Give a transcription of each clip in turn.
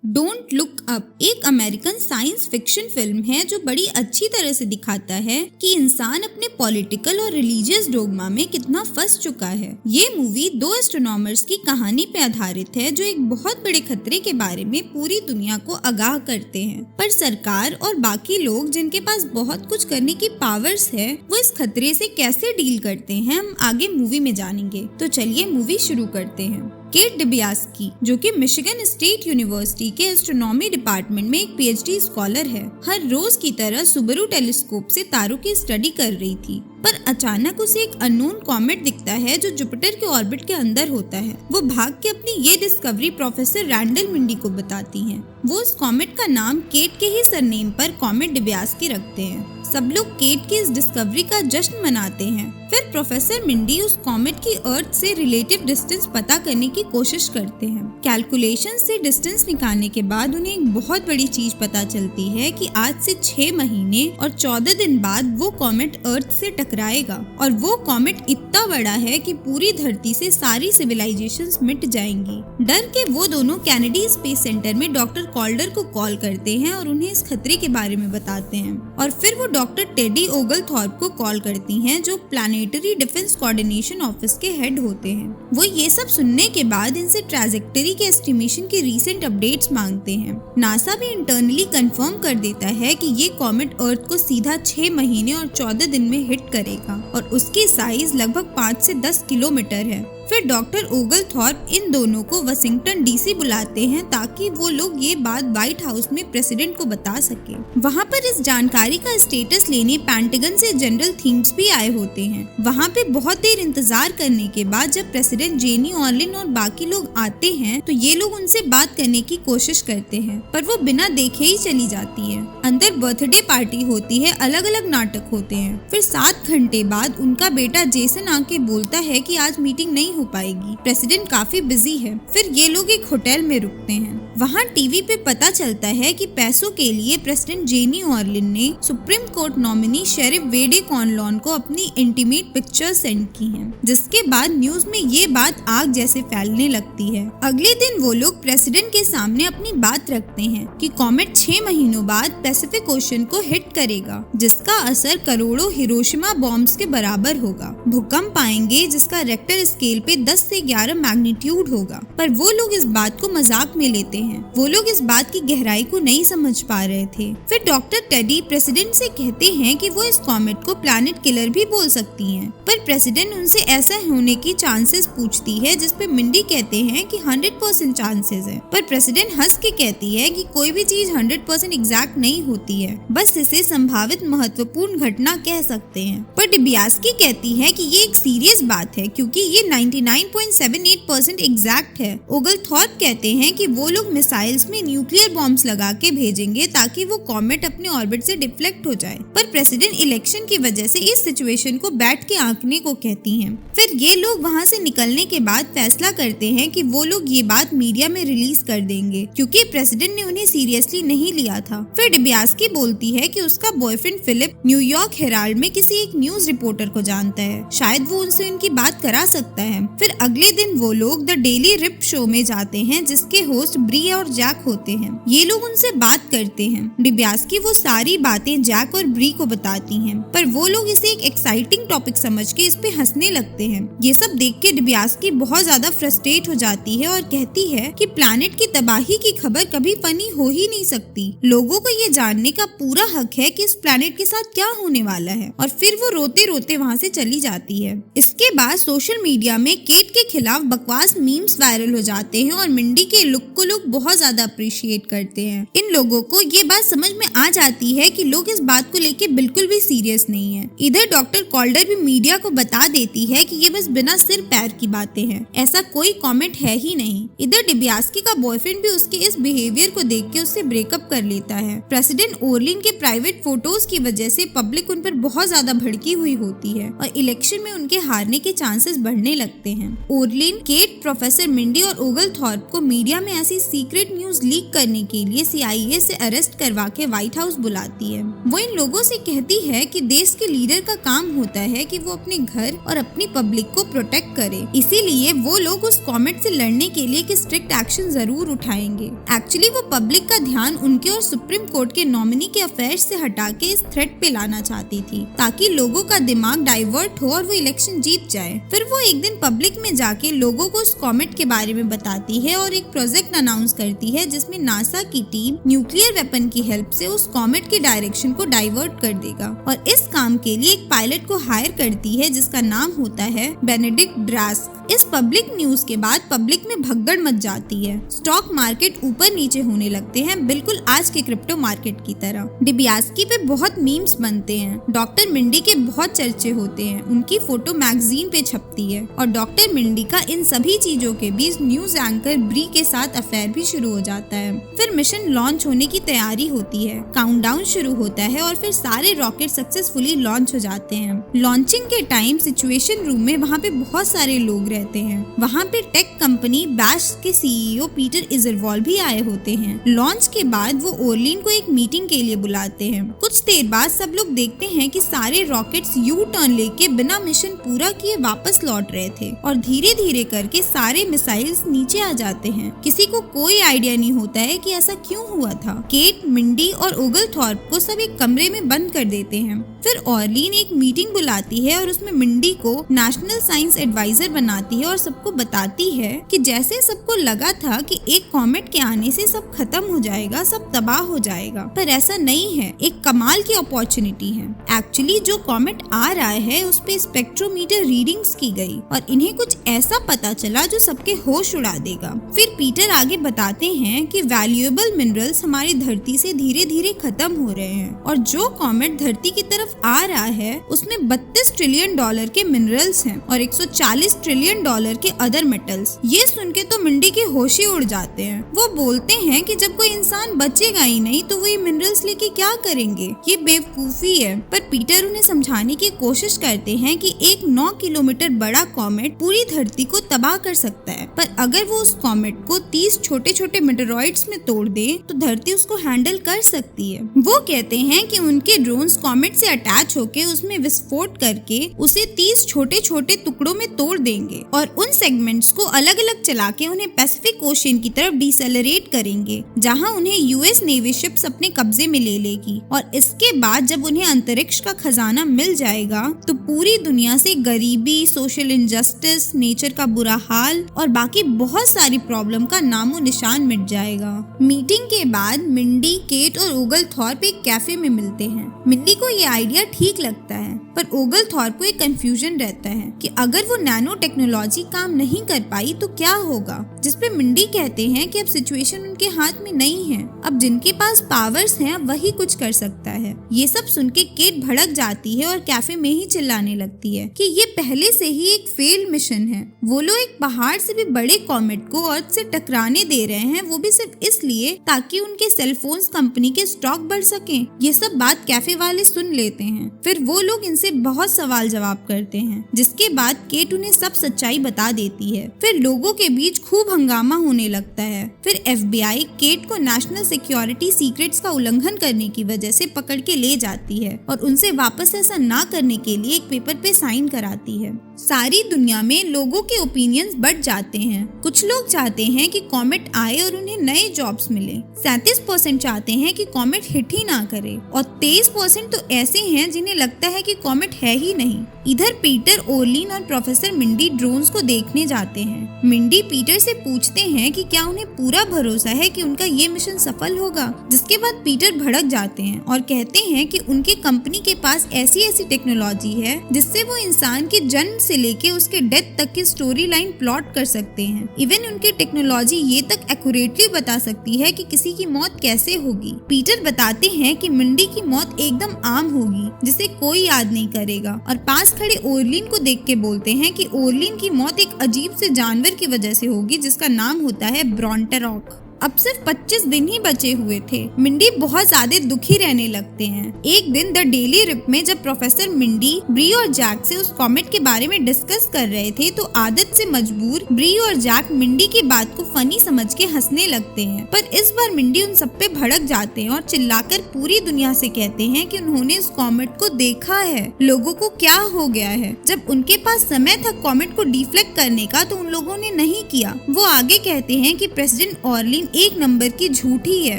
Don't look up एक American science fiction film है जो बड़ी अच्छी तरह से दिखाता है कि इंसान अपने पॉलिटिकल और रिलीजियस डोगमा में कितना फंस चुका है। ये मूवी दो एस्ट्रोनॉमर्स की कहानी पे आधारित है जो एक बहुत बड़े खतरे के बारे में पूरी दुनिया को आगाह करते हैं, पर सरकार और बाकी लोग जिनके पास बहुत कुछ करने की पावर्स है वो इस खतरे से कैसे डील करते हैं हम आगे मूवी में जानेंगे। तो चलिए मूवी शुरू करते हैं। केट डिबियास्की जो कि मिशिगन स्टेट यूनिवर्सिटी के एस्ट्रोनॉमी डिपार्टमेंट में एक पीएचडी स्कॉलर है, हर रोज की तरह सुबरू टेलीस्कोप से तारों की स्टडी कर रही थी, पर अचानक उसे एक अननोन कॉमेट दिखता है जो जुपिटर के ऑर्बिट के अंदर होता है। वो भाग के अपनी ये डिस्कवरी प्रोफेसर रैंडल मिंडी को बताती हैं। वो उस कॉमेट का नाम केट के ही सरनेम पर कॉमेट डिबियास्की रखते हैं। सब लोग केट की इस डिस्कवरी का जश्न मनाते हैं। फिर प्रोफेसर मिंडी उस कॉमेट की अर्थ से रिलेटिव डिस्टेंस पता करने की कोशिश करते हैं। कैलकुलेशन से डिस्टेंस निकालने के बाद उन्हें एक बहुत बड़ी चीज पता चलती है कि आज से 6 महीने और 14 दिन बाद वो कॉमेट अर्थ से टकराएगा और वो कॉमेट इतना बड़ा है कि पूरी धरती से सारी सिविलाइजेशंस मिट जाएंगी। डर के वो दोनों कैनेडी स्पेस सेंटर में डॉक्टर कॉल्डर को कॉल करते हैं और उन्हें इस खतरे के बारे में बताते हैं, और फिर वो डॉक्टर टेडी ओगलथॉर्प को कॉल करती हैं जो प्लानिटरी डिफेंस कोऑर्डिनेशन ऑफिस के हेड होते हैं। वो ये सब सुनने के बाद इनसे ट्रैजेक्टरी के एस्टिमेशन के रीसेंट अपडेट्स मांगते हैं। नासा भी इंटरनली कंफर्म कर देता है कि ये कॉमेट अर्थ को सीधा 6 महीने और 14 दिन में हिट करेगा और उसकी साइज लगभग 5 से 10 किलोमीटर है। फिर डॉक्टर ओगलथॉर्प इन दोनों को वाशिंगटन डीसी बुलाते हैं ताकि वो लोग ये बात व्हाइट हाउस में प्रेसिडेंट को बता सके। वहाँ पर इस जानकारी का स्टेटस लेने पेंटागन से जनरल थिंग्स भी आए होते हैं। वहाँ पे बहुत देर इंतजार करने के बाद जब प्रेसिडेंट जेनी ऑर्लिन और बाकी लोग आते हैं तो ये लोग उनसे बात करने की कोशिश करते हैं, पर वो बिना देखे ही चली जाती है। अंदर बर्थडे पार्टी होती है, अलग अलग नाटक होते हैं। फिर 7 घंटे बाद उनका बेटा जेसन आके बोलता है कि आज मीटिंग नहीं हो पाएगी, प्रेसिडेंट काफी बिजी है। फिर ये लोग एक होटल में रुकते हैं। वहाँ टीवी पे पता चलता है कि पैसों के लिए प्रेसिडेंट जेनी ऑर्लिन ने सुप्रीम कोर्ट नॉमिनी शेरिफ वेडे कॉनलॉन को अपनी इंटीमेट पिक्चर सेंड की हैं, जिसके बाद न्यूज में ये बात आग जैसे फैलने लगती है। अगले दिन वो लोग प्रेसिडेंट के सामने अपनी बात रखते हैं कि कॉमेट 6 महीनों बाद पैसिफिक ओशन को हिट करेगा, जिसका असर करोड़ों हिरोशिमा बॉम्ब्स के बराबर होगा। भूकंप आएंगे जिसका रेक्टर स्केल पे 10 से 11 मैग्नीट्यूड होगा, पर वो लोग इस बात को मजाक में लेते हैं। वो लोग इस बात की गहराई को नहीं समझ पा रहे थे। फिर डॉक्टर टेडी प्रेसिडेंट से कहते हैं कि वो इस कॉमेट को प्लैनेट किलर भी बोल सकती हैं, पर प्रेसिडेंट उनसे ऐसा होने की चांसेस पूछती है, जिस पे मिंडी कहते हैं कि 100% चांसेस है, पर प्रेसिडेंट हंस के कहती है कि कोई भी चीज 100% एग्जैक्ट नहीं होती है, बस इसे संभावित महत्वपूर्ण घटना कह सकते हैं। पर डिबियास्की कहती है कि ये एक सीरियस बात है क्योंकि ये 99.78% एग्जैक्ट है। ओगलथॉर्प कहते हैं कि वो लोग मिसाइल्स में न्यूक्लियर बॉम्ब्स लगा के भेजेंगे ताकि वो कॉमेट अपने ऑर्बिट से डिफ्लेक्ट हो जाए, पर प्रेसिडेंट इलेक्शन की वजह से इस सिचुएशन को बैठ के आंकने को कहती हैं। फिर ये लोग वहाँ से निकलने के बाद फैसला करते हैं कि वो लोग ये बात मीडिया में रिलीज कर देंगे क्योंकि प्रेसिडेंट ने उन्हें सीरियसली नहीं लिया था। फिर डिबियास्की बोलती है कि उसका बॉयफ्रेंड फिलिप न्यूयॉर्क हेराल्ड में किसी एक न्यूज रिपोर्टर को जानता है, शायद वो उनसे उनकी बात करा सकता है। फिर अगले दिन वो लोग द डेली रिप शो में जाते हैं जिसके होस्ट ब्री और जैक होते हैं। ये लोग उनसे बात करते हैं। डिबियास्की वो सारी बातें जैक और ब्री को बताती हैं, पर वो लोग इसे एक एक्साइटिंग टॉपिक समझ के इस पे हंसने लगते हैं। ये सब देख के डिबियास्की बहुत ज्यादा फ्रस्ट्रेट हो जाती है और कहती है कि प्लैनेट की तबाही की खबर कभी फनी हो ही नहीं सकती। लोगों को ये जानने का पूरा हक है कि इस प्लैनेट के साथ क्या होने वाला है, और फिर वो रोते रोते वहाँ से चली जाती है। इसके बाद सोशल मीडिया में केट के खिलाफ बकवास मीम्स वायरल हो जाते हैं और मिंडी के लुक को लोग बहुत ज्यादा अप्रिशिएट करते हैं। इन लोगों को ये बात समझ में आ जाती है कि लोग इस बात को लेके बिल्कुल भी सीरियस नहीं है। इधर डॉक्टर कॉल्डर भी मीडिया को बता देती है कि ये बस बिना सिर पैर की बातें हैं, ऐसा कोई कमेंट है ही नहीं। इधर डिबियास्की का बॉयफ्रेंड भी उसके इस बिहेवियर को देख के उससे ब्रेकअप कर लेता है। प्रेसिडेंट ओर्लिन के प्राइवेट फोटोज की वजह से पब्लिक उन पर बहुत ज्यादा भड़की हुई होती है और इलेक्शन में उनके हारने के चांसेस बढ़ने लगते हैं। ओर्लिन, केट, प्रोफेसर मिंडी और ओगलथॉर्प को मीडिया में ऐसी सीक्रेट न्यूज लीक करने के लिए CIA से अरेस्ट करवा के व्हाइट हाउस बुलाती है। वो इन लोगों से कहती है कि देश के लीडर का काम होता है कि वो अपने घर और अपनी पब्लिक को प्रोटेक्ट करे, इसीलिए वो लोग उस कॉमेट से लड़ने के लिए एक स्ट्रिक्ट एक्शन जरूर उठाएंगे। एक्चुअली वो पब्लिक का ध्यान उनके और सुप्रीम कोर्ट के नॉमिनी के अफेयर्स से हटा के इस थ्रेट पे लाना चाहती थी, ताकि लोगों का दिमाग डाइवर्ट हो और वो इलेक्शन जीत जाए। फिर वो एक दिन पब्लिक में जाके लोगों को उस कॉमेट के बारे में बताती है और एक प्रोजेक्ट अनाउंस करती है जिसमें नासा की टीम न्यूक्लियर वेपन की हेल्प से उस कॉमेट की डायरेक्शन को डाइवर्ट कर देगा, और इस काम के लिए एक पायलट को हायर करती है जिसका नाम होता है बेनेडिक्ट ड्रास्क। इस पब्लिक न्यूज के बाद पब्लिक में भगदड़ मच जाती है। स्टॉक मार्केट ऊपर नीचे होने लगते हैं, बिल्कुल आज के क्रिप्टो मार्केट की तरह। डिबियास्की पे बहुत मीम्स बनते हैं। डॉक्टर मिंडी के बहुत चर्चे होते हैं, उनकी फोटो मैगजीन पे छपती है, और डॉक्टर मिंडी का इन सभी चीजों के बीच न्यूज एंकर ब्री के साथ अफेयर भी शुरू हो जाता है। फिर मिशन लॉन्च होने की तैयारी होती है, काउंटडाउन शुरू होता है और फिर सारे रॉकेट सक्सेसफुली लॉन्च हो जाते हैं। लॉन्चिंग के टाइम सिचुएशन रूम में वहाँ पे बहुत सारे लोग रहते हैं। वहाँ पे टेक कंपनी बैश के CEO पीटर इजरवॉल भी आए होते हैं। लॉन्च के बाद वो ओरलीन को एक मीटिंग के लिए बुलाते हैं। कुछ देर बाद सब लोग देखते हैं कि सारे रॉकेट्स यू टर्न लेके बिना मिशन पूरा किए वापस लौट रहे थे, और धीरे धीरे करके सारे मिसाइल्स नीचे आ जाते हैं। किसी को कोई आइडिया नहीं होता है कि ऐसा क्यों हुआ था। केट, मिंडी और ओगलथॉर्प को सब एक कमरे में बंद कर देते हैं। फिर ओरलीन एक मीटिंग बुलाती है और उसमें मिंडी को नेशनल साइंस एडवाइजर बनाती है और सबको बताती है कि जैसे सबको लगा था कि एक कॉमेट के आने से सब खत्म हो जाएगा, सब तबाह हो जाएगा, पर ऐसा नहीं है। एक कमाल की अपॉर्चुनिटी है। एक्चुअली जो कॉमेट आ रहा है उस पे स्पेक्ट्रोमीटर रीडिंग्स की गई और इन्हें कुछ ऐसा पता चला जो सबके होश उड़ा देगा। फिर पीटर आगे बताते हैं कि वैल्यूएबल मिनरल्स हमारी धरती से धीरे धीरे खत्म हो रहे हैं, और जो कॉमेट धरती की तरफ आ रहा है उसमें $32 ट्रिलियन के मिनरल्स हैं और $140 ट्रिलियन के अदर मेटल्स। ये सुन के तो मिंडी के होश ही उड़ जाते हैं। वो बोलते हैं कि जब कोई इंसान बचेगा ही नहीं तो वो ये मिनरल्स लेके क्या करेंगे, ये बेवकूफी है। पर पीटर उन्हें समझाने की कोशिश करते हैं कि एक 9 किलोमीटर बड़ा कॉमेट पूरी धरती को तबाह कर सकता है, पर अगर वो उस कॉमेट को 30 छोटे छोटे मेटेरॉइड्स में तोड़ दे तो धरती उसको हैंडल कर सकती है। वो कहते हैं कि उनके ड्रोन्स कॉमेट से अटैच होके उसमें विस्फोट करके उसे 30 छोटे छोटे टुकड़ों में तोड़ देंगे और उन सेगमेंट्स को अलग अलग चला के उन्हें पैसिफिक ओशियन की तरफ डिसेलरेट करेंगे, जहां उन्हें US नेवी शिप्स अपने कब्जे में ले लेगी। और इसके बाद जब उन्हें अंतरिक्ष का खजाना मिल जाएगा तो पूरी दुनिया से गरीबी, सोशल इनजस्टिस, नेचर का बुरा हाल और बाकी बहुत सारी प्रॉब्लम का नामो निशान मिट जाएगा। मीटिंग के बाद मिंडी, केट और ओगलथॉर्प एक कैफे में मिलते हैं। मिंडी को ये आइडिया ठीक लगता है, पर ओगलथॉर्प को एक कंफ्यूजन रहता है कि अगर वो नैनो टेक्नोलॉजी काम नहीं कर पाई तो क्या होगा, जिसपे मिंडी कहते हैं कि अब सिचुएशन उनके हाथ में नहीं है, अब जिनके पास पावर्स हैं वही कुछ कर सकता है। ये सब सुन के केट भड़क जाती है और कैफे में ही चिल्लाने लगती है कि ये पहले से ही एक फेल्ड मिशन है। वो लोग एक पहाड़ से भी बड़े कॉमेट को अर्थ से टकराने दे रहे हैं, वो भी सिर्फ इसलिए ताकि उनके सेलफोन्स कंपनी के स्टॉक बढ़ सके। ये सब बात कैफे वाले सुन लेते हैं। फिर वो लोग इनसे बहुत सवाल जवाब करते हैं, जिसके बाद केट उन्हें सब सच्चाई बता देती है। फिर लोगों के बीच खूब हंगामा होने लगता है। फिर FBI केट को नेशनल सिक्योरिटी सीक्रेट्स का उल्लंघन करने की वजह से पकड़ के ले जाती है और उनसे वापस ऐसा ना करने के लिए एक पेपर पे साइन कराती है। सारी दुनिया में लोगों के ओपिनियंस बढ़ जाते हैं। कुछ लोग चाहते हैं कि कॉमेट आए और उन्हें नए जॉब्स मिले। 37% चाहते हैं कि कॉमेट हिट ही ना करे और 23% तो ऐसे हैं जिन्हें लगता है कि कॉमेट है ही नहीं। इधर पीटर, ओरलीन और प्रोफेसर मिंडी ड्रोन्स को देखने जाते हैं। मिंडी पीटर से पूछते हैं कि क्या उन्हें पूरा भरोसा है कि उनका ये मिशन सफल होगा, जिसके बाद पीटर भड़क जाते हैं और कहते हैं कि उनके कंपनी के पास ऐसी ऐसी टेक्नोलॉजी है जिससे वो इंसान के जन्म से लेके उसके डेथ तक की स्टोरी लाइन प्लॉट कर सकते हैं। इवन उनकी टेक्नोलॉजी ये तक एक्यूरेटली बता सकती है कि किसी की मौत कैसे होगी। पीटर बताते हैं कि मिंडी की मौत एकदम आम होगी, जिसे कोई याद नहीं करेगा, और पास खड़े ओरलीन को देख के बोलते हैं कि ओरलीन की मौत एक अजीब से जानवर की वजह से होगी जिसका नाम होता है ब्रॉन्टेरॉक। अब सिर्फ 25 दिन ही बचे हुए थे। मिंडी बहुत ज्यादा दुखी रहने लगते हैं। एक दिन द डेली रिप में जब प्रोफेसर मिंडी ब्री और जैक से उस कॉमेट के बारे में डिस्कस कर रहे थे तो आदत से मजबूर ब्री और जैक मिंडी की बात को फनी समझ के हंसने लगते हैं। पर इस बार मिंडी उन सब पे भड़क जाते हैं और चिल्लाकर पूरी दुनिया से कहते हैं कि उन्होंने उस कॉमेट को देखा है, लोगों को क्या हो गया है। जब उनके पास समय था कॉमेट को डिफ्लेक्ट करने का तो उन लोगों ने नहीं किया। वो आगे कहते हैं कि प्रेसिडेंट ऑर्लिन एक नंबर की झूठी है,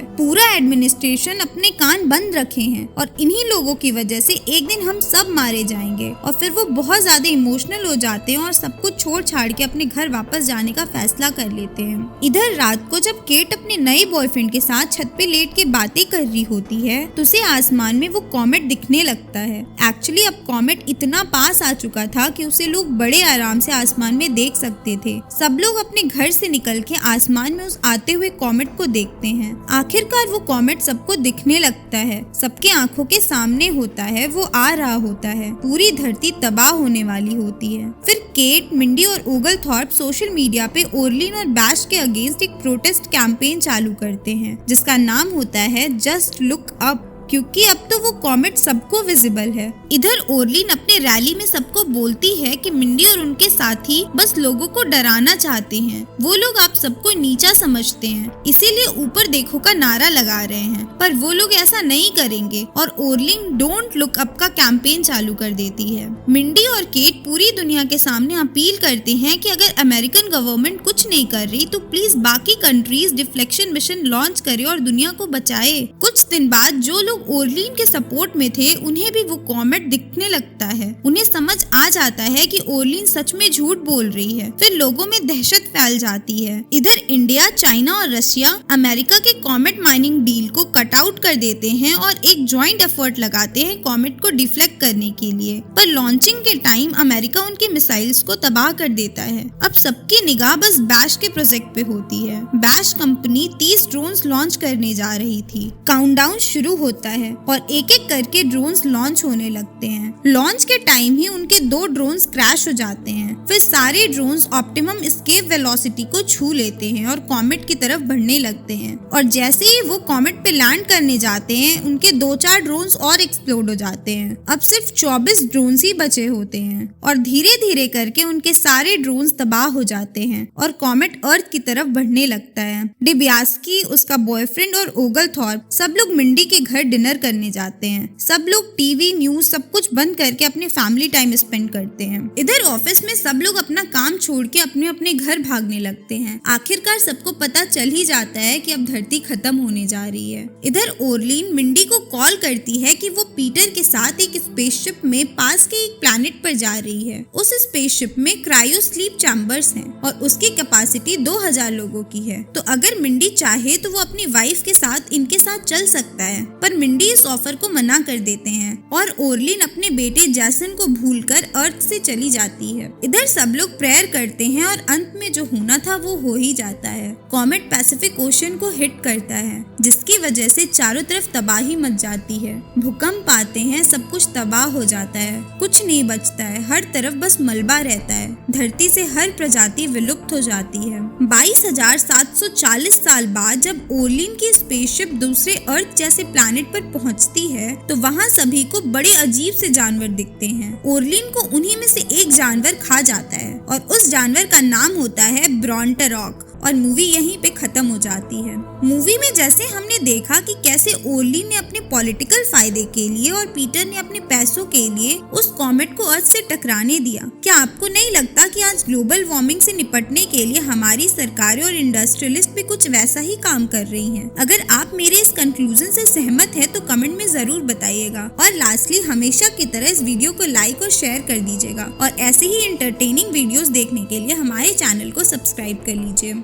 पूरा एडमिनिस्ट्रेशन अपने कान बंद रखे हैं और इन्हीं लोगों की वजह से एक दिन हम सब मारे जाएंगे। और फिर वो बहुत ज्यादा इमोशनल हो जाते हैं और सब कुछ छोड़ छाड़ के अपने घर वापस जाने का फैसला कर लेते हैं। इधर रात को जब केट अपने नए बॉयफ्रेंड के साथ छत पे लेट के बातें कर रही होती है तो उसे आसमान में वो कॉमेट दिखने लगता है। एक्चुअली अब कॉमेट इतना पास आ चुका था कि उसे लोग बड़े आराम से आसमान में देख सकते थे। सब लोग अपने घर से निकल के आसमान में उस आते हुए कॉमेट को देखते हैं। आखिरकार वो कॉमेट सबको दिखने लगता है, सबके आंखों के सामने होता है, वो आ रहा होता है, पूरी धरती तबाह होने वाली होती है। फिर केट, मिंडी और ओगलथॉर्प सोशल मीडिया पे ओर्लिन और बैश के अगेंस्ट एक प्रोटेस्ट कैंपेन चालू करते हैं जिसका नाम होता है जस्ट लुक अप, क्योंकि अब तो वो कॉमेट सबको विजिबल है। इधर ओर्लिन अपने रैली में सबको बोलती है कि मिंडी और उनके साथी बस लोगों को डराना चाहते हैं, वो लोग आप सबको नीचा समझते हैं, इसीलिए ऊपर देखो का नारा लगा रहे हैं, पर वो लोग ऐसा नहीं करेंगे और ओर्लिन डोंट लुक अप का कैंपेन चालू कर देती है। मिंडी और केट पूरी दुनिया के सामने अपील करते हैं कि अगर अमेरिकन गवर्नमेंट कुछ नहीं कर रही तो प्लीज बाकी कंट्रीज डिफ्लेक्शन मिशन लॉन्च करे और दुनिया को बचाए। कुछ दिन बाद जो लोग ओर्लिन के सपोर्ट में थे उन्हें भी वो कॉमेट दिखने लगता है। उन्हें समझ आ जाता है कि ओर्लिन सच में झूठ बोल रही है। फिर लोगों में दहशत फैल जाती है। इधर इंडिया, चाइना और रशिया अमेरिका के कॉमेट माइनिंग डील को कट आउट कर देते हैं और एक जॉइंट एफर्ट लगाते हैं कॉमेट को डिफ्लेक्ट करने के लिए। पर लॉन्चिंग के टाइम अमेरिका उनके मिसाइल्स को तबाह कर देता है। अब सबकी निगाह बस बैश के प्रोजेक्ट पे होती है। बैश कंपनी 30 ड्रोन्स लॉन्च करने जा रही थी। काउंटडाउन शुरू होता है और एक एक करके ड्रोन्स लॉन्च होने लगते हैं। लॉन्च के टाइम ही उनके 2 ड्रोन्स क्रैश हो जाते हैं। फिर सारे ड्रोन्स ऑप्टिमम एस्केप वेलोसिटी को छू लेते हैं और कॉमेट की तरफ बढ़ने लगते हैं। और जैसे ही वो कॉमेट पे लैंड करने जाते हैं उनके 2-4 ड्रोन्स और एक्सप्लोड हो जाते हैं। अब सिर्फ 24 ड्रोन्स ही बचे होते हैं और धीरे धीरे करके उनके सारे ड्रोन्स तबाह हो जाते हैं और कॉमेट अर्थ की तरफ बढ़ने लगता है। डिब्यास्की, उसका बॉयफ्रेंड और ओगलथॉर्प सब लोग मिंडी के घर डिनर करने जाते हैं। सब लोग टीवी, न्यूज सब कुछ बंद करके अपने फैमिली टाइम स्पेंड करते हैं। इधर ऑफिस में सब लोग अपना काम छोड़ के अपने अपने घर भागने लगते हैं। आखिरकार सबको पता चल ही जाता है कि अब धरती खत्म होने जा रही है। इधर ओर्लिन मिंडी को कॉल करती है कि वो पीटर के साथ एक स्पेसशिप में पास के एक प्लैनेट पर जा रही है। उस स्पेसशिप में क्रायो स्लीप चैम्बर्स हैं और उसकी कैपेसिटी 2000 लोगों की है। तो अगर मिंडी चाहे तो वो अपनी वाइफ के साथ इनके साथ चल सकता है, पर मिंडी इस ऑफर को मना कर देते हैं और ओर्लिन अपने बेटे जैसन को भूलकर अर्थ से चली जाती है। इधर सब लोग प्रेयर करते हैं और अंत में जो होना था वो हो ही जाता है। कॉमेट पैसिफिक ओशन को हिट करता है जिसकी वजह से चारों तरफ तबाही मच जाती है। भूकंप आते हैं, सब कुछ तबाह हो जाता है, कुछ नहीं बचता है, हर तरफ बस मलबा रहता है। धरती से हर प्रजाति विलुप्त हो जाती है। 22,740 साल बाद जब ओर्लिन की स्पेसशिप दूसरे अर्थ जैसे प्लैनेट पर पहुंचती है तो वहाँ सभी को बड़े अजीब से जानवर दिखते हैं। ओर्लिन को उन्हीं में से एक जानवर खा जाता है और उस जानवर का नाम होता है ब्रॉन्टरॉक और मूवी यहीं पे खत्म हो जाती है। मूवी में जैसे हमने देखा कि कैसे ओर्लिन ने अपने पॉलिटिकल फायदे के लिए और पीटर ने अपने पैसों के लिए उस कॉमेट को अर्थ से टकराने दिया। क्या आपको नहीं लगता कि आज ग्लोबल वार्मिंग से निपटने के लिए हमारी सरकारें और इंडस्ट्रियलिस्ट भी कुछ वैसा ही काम कर रही हैं? अगर आप मेरे इस कंक्लूजन से सहमत है तो कमेंट में जरूर बताइएगा। और लास्टली हमेशा की तरह इस वीडियो को लाइक और शेयर कर दीजिएगा और ऐसे ही एंटरटेनिंग वीडियोस देखने के लिए हमारे चैनल को सब्सक्राइब कर लीजिए।